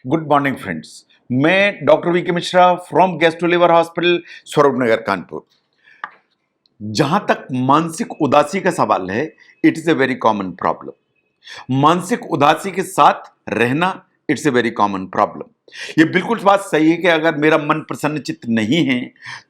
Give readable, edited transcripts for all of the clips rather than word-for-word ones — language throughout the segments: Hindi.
Good morning friends. मैं डॉक्टर वी के Mishra from gastro liver hospital Swaroop Nagar Kanpur. जहां तक मानसिक उदासी का सवाल है, it is a very common problem. मानसिक उदासी के साथ रहना it's a very common problem. ये बिल्कुल बात सही है कि अगर मेरा मन प्रसन्न चित्त नहीं है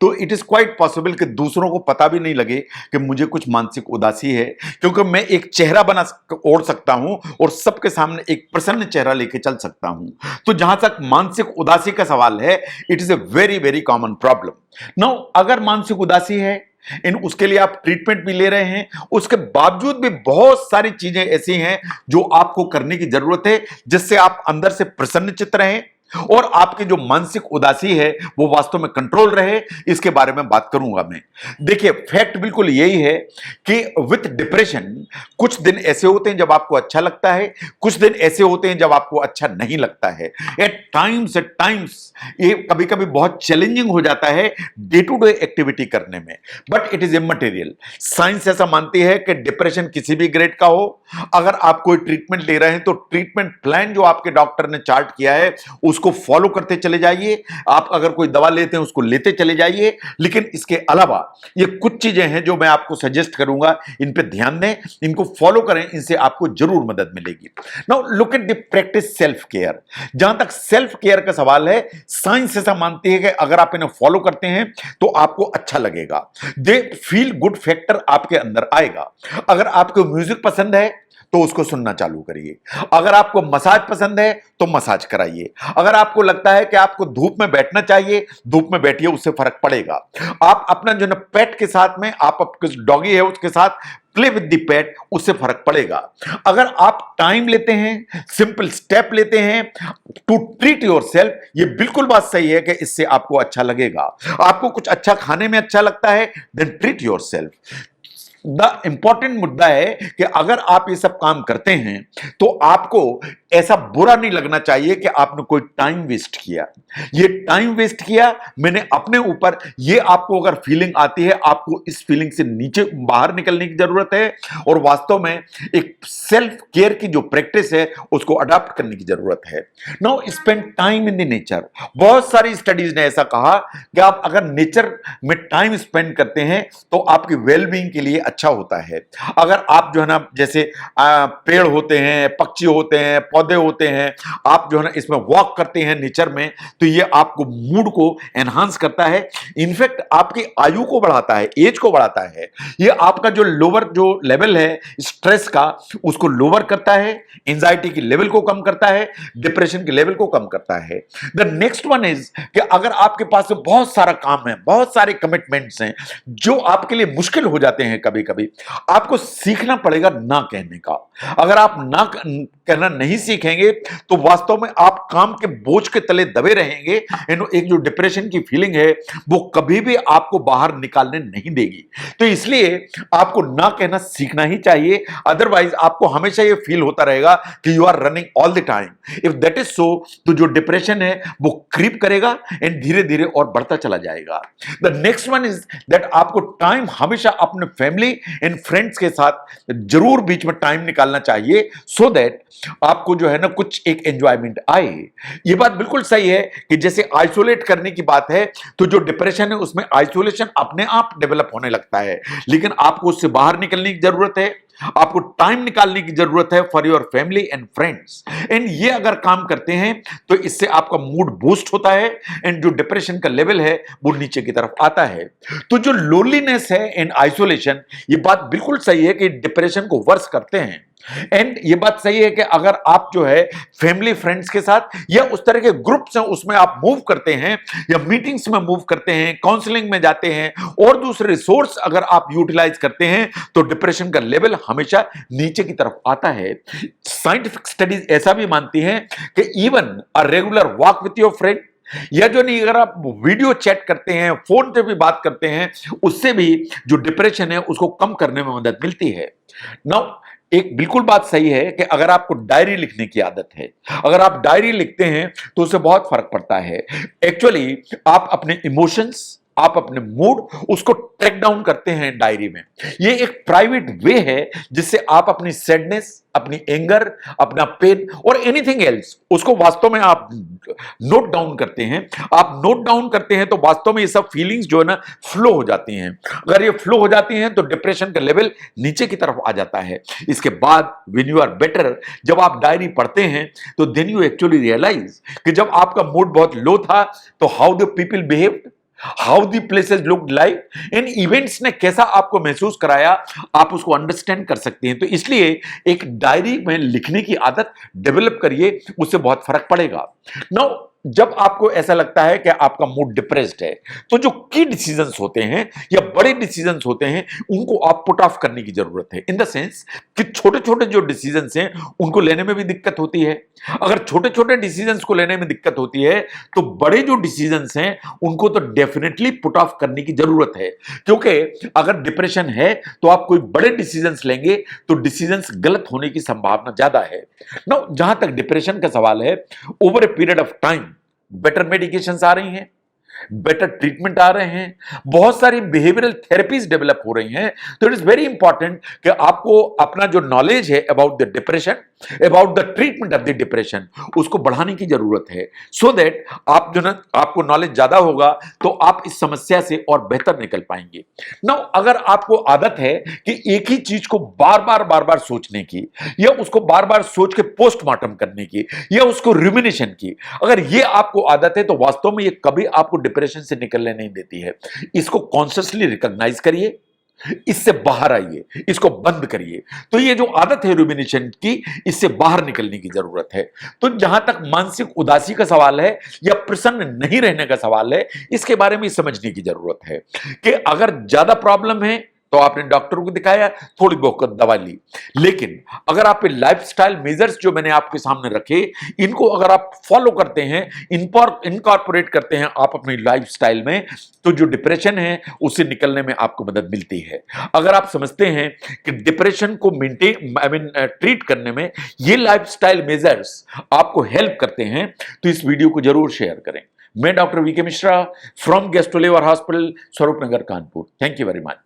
तो इट इज क्वाइट पॉसिबल कि दूसरों को पता भी नहीं लगे कि मुझे कुछ मानसिक उदासी है, क्योंकि मैं एक चेहरा बना ओढ़ सकता हूं और सबके सामने एक प्रसन्न चेहरा लेके चल सकता हूं। तो जहां तक मानसिक उदासी का सवाल है, it is a very very common problem. Now अगर मानसिक उदासी है उसके लिए आप ट्रीटमेंट भी ले रहे हैं, उसके बावजूद भी बहुत सारी चीजें ऐसी हैं जो आपको करने की जरूरत है, जिससे आप अंदर से प्रसन्न चित्त रहें और आपकी जो मानसिक उदासी है वो वास्तव में कंट्रोल रहे। इसके बारे में बात करूंगा मैं। देखिए, फैक्ट बिल्कुल यही है कि विथ डिप्रेशन कुछ दिन ऐसे होते हैं जब आपको अच्छा लगता है, कुछ दिन ऐसे होते हैं जब आपको अच्छा नहीं लगता है। एट टाइम्स ये कभी कभी बहुत चैलेंजिंग हो जाता है डे टू डे एक्टिविटी करने में, but it is immaterial. Science ऐसा मानती है कि डिप्रेशन किसी भी ग्रेड का हो, अगर आप कोई ट्रीटमेंट ले रहे हैं तो ट्रीटमेंट प्लान जो आपके डॉक्टर ने चार्ट किया है उसको फॉलो करते चले जाइए। आप अगर कोई दवा लेते हैं उसको लेते चले जाइए, लेकिन इसके अलावा ये कुछ चीजें हैं जो मैं आपको सजेस्ट करूंगा, इन पे ध्यान दें, इनको फॉलो करें, इनसे आपको जरूर मदद मिलेगी। Now look at the practice self care. जहां तक सेल्फ केयर का सवाल है, साइंस ऐसा मानती है कि अगर आप इन्हें फॉलो करते हैं तो आपको अच्छा लगेगा। दे फील गुड फैक्टर आपके अंदर आएगा। अगर आपको म्यूजिक पसंद है तो उसको सुनना चालू करिए। अगर आपको मसाज पसंद है तो मसाज कराइए। अगर आपको लगता है कि आपको धूप में बैठना चाहिए, धूप में बैठिए, उससे फर्क पड़ेगा। आप अपना जो ना पेट के साथ में, आप डॉगी है उसके साथ प्ले विद द पेट, उससे फर्क पड़ेगा। अगर आप टाइम लेते हैं, सिंपल स्टेप लेते हैं टू ट्रीट योर सेल्फ, ये बिल्कुल बात सही है कि इससे आपको अच्छा लगेगा। आपको कुछ अच्छा खाने में अच्छा लगता है, then treat your self. The important मुद्दा है कि अगर आप ये सब काम करते हैं तो आपको ऐसा बुरा नहीं लगना चाहिए कि आपने कोई टाइम वेस्ट किया। ये टाइम वेस्ट किया मैंने अपने ऊपर, ये आपको अगर फीलिंग आती है, आपको इस फीलिंग से नीचे बाहर निकलने की जरूरत है और वास्तव में एक सेल्फ केयर की जो प्रैक्टिस है उसको अडॉप्ट करने की जरूरत है। Now spend time in the nature. बहुत सारी स्टडीज ने ऐसा कहा कि आप अगर नेचर में टाइम स्पेंड करते हैं तो आपकी वेलबींग के लिए अच्छा होता है। अगर आप जो है ना, जैसे पेड़ होते हैं, पक्षी होते हैं, पौधे होते हैं, आप जो है ना इसमें वॉक करते हैं नेचर में, तो ये आपको मूड को एनहांस करता है। इनफैक्ट आपकी आयु को बढ़ाता है, एज को बढ़ाता है। ये आपका जो लोअर जो लेवल है स्ट्रेस का, उसको लोअर करता है, एंजाइटी की लेवल को कम करता है, डिप्रेशन के लेवल को कम करता है। द नेक्स्ट वन इज कि अगर आपके पास बहुत सारा काम है, बहुत सारे कमिटमेंट्स हैं जो आपके लिए मुश्किल हो जाते हैं, कभी कभी आपको सीखना पड़ेगा ना कहने का। अगर आप ना कहना नहीं सीखेंगे तो वास्तव में आप काम के बोझ के तले दबे रहेंगे। एक जो डिप्रेशन की फीलिंग है वो कभी भी आपको बाहर निकालने नहीं देगी। तो इसलिए आपको ना कहना सीखना ही चाहिए, अदरवाइज आपको हमेशा ये फील होता रहेगा कि you are running all the time. If that is so, तो जो डिप्रेशन है वो क्रीप करेगा एंड धीरे धीरे और बढ़ता चला जाएगा। The next one is that आपको टाइम हमेशा अपने फैमिली एंड फ्रेंड्स के साथ जरूर बीच में टाइम निकालना चाहिए, सो दैट आपको जो है ना कुछ एक एंजॉयमेंट आए। ये बात बिल्कुल सही है कि जैसे आइसोलेट करने की बात है, तो जो डिप्रेशन है उसमें आइसोलेशन अपने आप डेवलप होने लगता है, लेकिन आपको उससे बाहर निकलने की जरूरत है। आपको टाइम निकालने की जरूरत है for your family and friends, and ये अगर काम करते हैं तो इससे आपका मूड बूस्ट होता है एंड जो डिप्रेशन का लेवल है वो नीचे की तरफ आता है। तो जो लोनलीनेस है एंड आइसोलेशन, ये बात बिल्कुल सही है कि डिप्रेशन को वर्स करते हैं। एंड ये बात सही है कि अगर आप जो है फैमिली फ्रेंड्स के साथ या उस तरह के ग्रुप्स हैं उसमें आप मूव करते हैं या मीटिंग्स में मूव करते हैं, काउंसलिंग में जाते हैं और दूसरे रिसोर्स अगर आप यूटिलाइज करते हैं, तो डिप्रेशन का लेवल हमेशा नीचे की तरफ आता है। साइंटिफिक स्टडीज ऐसा भी मानती हैं कि even a regular walk with your friend, या जो नहीं, अगर आप वीडियो चैट करते हैं, फोन पे भी बात करते हैं, उससे भी जो डिप्रेशन है उसको कम करने में मदद मिलती है। नाउ एक बिल्कुल बात सही है कि अगर आपको डायरी लिखने की आदत है, अगर आप डायरी लिखते हैं तो उससे बहुत फर्क पड़ता है। एक्चुअली आप अपने इमोशंस, आप अपने मूड, उसको ट्रैक डाउन करते हैं डायरी में। ये एक प्राइवेट वे है जिससे आप अपनी सैडनेस, अपनी एंगर, अपना पेन और एनीथिंग एल्स उसको वास्तव में आप नोट डाउन करते हैं। आप नोट डाउन करते हैं तो वास्तव में ये सब फीलिंग्स जो है ना फ्लो हो जाती हैं। अगर ये फ्लो हो जाती हैं तो डिप्रेशन का लेवल नीचे की तरफ आ जाता है। इसके बाद व्हेन यू आर बेटर, जब आप डायरी पढ़ते हैं तो देन यू एक्चुअली रियलाइज कि जब आपका मूड बहुत लो था तो how the people behaved, how the places looked like, in events ने कैसा आपको महसूस कराया, आप उसको अंडरस्टैंड कर सकते हैं। तो इसलिए एक डायरी में लिखने की आदत डेवलप करिए, उससे बहुत फर्क पड़ेगा। नाउ जब आपको ऐसा लगता है कि आपका मूड डिप्रेस्ड है तो जो की डिसीजंस होते हैं या बड़े डिसीजंस होते हैं उनको आप पुट ऑफ करने की जरूरत है। इन द सेंस कि छोटे छोटे जो डिसीजंस हैं उनको लेने में भी दिक्कत होती है। अगर छोटे छोटे डिसीजंस को लेने में दिक्कत होती है तो बड़े जो डिसीजंस हैं उनको तो डेफिनेटली पुट ऑफ करने की जरूरत है, क्योंकि अगर डिप्रेशन है तो आप कोई बड़े डिसीजंस लेंगे तो डिसीजंस गलत होने की संभावना ज्यादा है। नाउ जहां तक डिप्रेशन का सवाल है, over a period of time better medications आ रही हैं, बेटर ट्रीटमेंट आ रहे हैं, बहुत सारी बिहेवियरल थेरेपीज डेवलप हो रही हैं। तो इट इज वेरी इंपॉर्टेंट कि आपको अपना जो नॉलेज है about the depression, about the treatment of the depression, उसको बढ़ाने की जरूरत है, सो दैट आप जो ना आपको नॉलेज ज्यादा होगा तो आप इस समस्या से और बेहतर निकल पाएंगे। नाउ अगर आपको आदत है कि एक ही चीज को बार बार सोचने की, या उसको बार बार सोच के पोस्टमार्टम करने की, या उसको रिमिनेशन की, अगर ये आपको आदत है तो वास्तव में ये कभी आपको डिप्रेशन से निकलने नहीं देती है। इसको कॉन्शियसली रिकॉग्नाइज करिए, इससे बाहर आइए, इसको बंद करिए। तो ये जो आदत है रूमिनेशन की, इससे बाहर निकलने की जरूरत है। तो जहां तक मानसिक उदासी का सवाल है या प्रसन्न नहीं रहने का सवाल है, इसके बारे में समझने की जरूरत है कि अगर ज्यादा प्रॉब्लम है तो आपने डॉक्टर को दिखाया, थोड़ी बहुत दवा ली, लेकिन अगर आप लाइफस्टाइल मेजर्स जो मैंने आपके सामने रखे, इनको अगर आप फॉलो करते हैं, इनकॉर्पोरेट करते हैं आप अपनी लाइफस्टाइल में, तो जो डिप्रेशन है उससे निकलने में आपको मदद मिलती है। अगर आप समझते हैं कि डिप्रेशन को मेंटेन ट्रीट करने में ये लाइफस्टाइल मेजर्स आपको हेल्प करते हैं तो इस वीडियो को जरूर शेयर करें। मैं doctor VK Mishra from gastro liver hospital, Swaroop Nagar, Kanpur. Thank you very much.